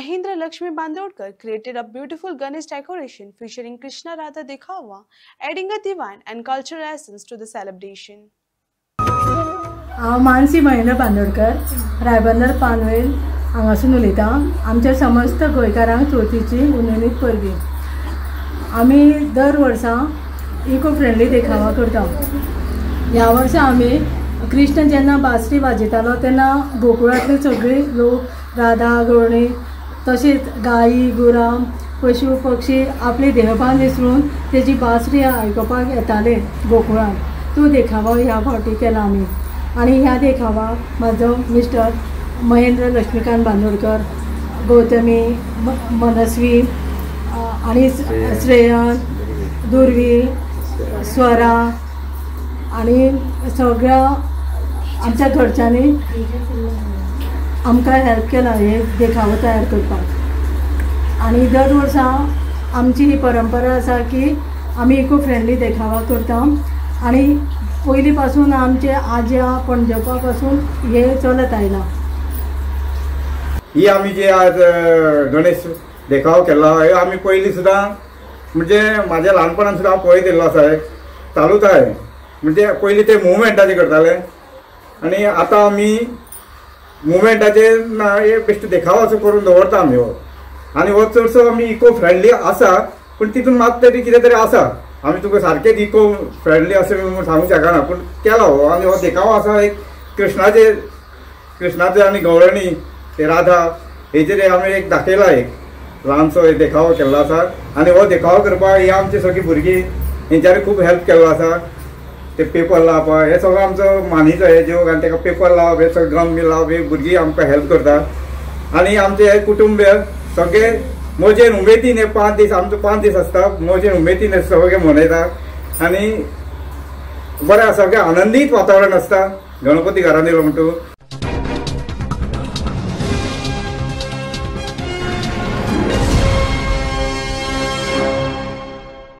Mahendra Lakshmi Bandodkar created a beautiful Ganesh decoration featuring Krishna Radha Dekhawa, adding a divine and cultural essence to the celebration. Mansi Mahendra Bandodkar Ribandar Panvel हांगासून उलयता। आमच्या समस्त गोंयकारांक चवथीची उमेदीत परबी। आमी दर वर्सा इको फ्रेंडली देखावा करता। ह्या वर्सा आमी कृष्ण जेन्ना बासरी वाजयतालो तेन्ना गोकुळांतले सगळे लोक राधा गवळणी तशेंच गायी गुरां पशु पक्षी आपली देहभान विसरून तेजी बासरी आयकुपाक येताले गोकुळांत। तो देखावा ह्या फावटी केला आमी आणि ह्या देखावा म्हाजो मिस्टर महेंद्र लक्ष्मीकांत बांदोडकर, गौतमी, मनस्वी आणि श्रेयन, दुर्वी, स्वरा आणि सगळ्या आमच्या घरच्यांनी आमकां हेल्प केला हे देखावो तयार करपाक। आणि दर वर्सा आमची ही परंपरा आसा की आमी इको फ्रेंडली देखावा करता आणि पयली पासून आमचे आज्या पणजोपा पासून हे चलत आयला। ही आमी जे आज गणेश देखावो केला हे आमी पयली सुद्दां म्हणजे माझ्या ल्हानपणान सुद्दां हांव पळयत आसा चालूच आहे। म्हणजे पयली ते मुवमेंटाचे करताले आणि आता आमी मुवमेंटाचे एक बेश्टो देखावो असो करून दवरता आमी हो। आनी हो चडसो आमी इको फ्रेंडली आसा पूण तितून मात तरी कितें तरी आसा। आमी तुका सारकेंच इको फ्रेंडली अशें सांगूंक शकना पूण केला हो। आनी हो देखावो आसा एक कृष्णाचे आनी गवळणी ते राधा हेचेर आमी एक दाखयला एक ल्हानसो एक देखावो केल्लो आसा। आनी हो देखावो करपाक हे आमचे सगळीं भुरगीं हेंच्यांनी खूब हेल्प केल्लो आसा। ते पेपर लावपाक हे सगळो आमचो मानीचो हे जोग आनी ताका पेपर लावप हे सगळें ड्रम बी लावप हे भुरगीं आमकां हेल्प करता। आनी आमचे हे कुटुंब सगळे मजेन उमेदीन हे 5 दीस आमचो 5 दीस आसता मजेन उमेदीन हे सगळे मनयता आनी बरें सगळें आनंदीत वातावरण आसता गणपती घरान येयलो म्हणटू।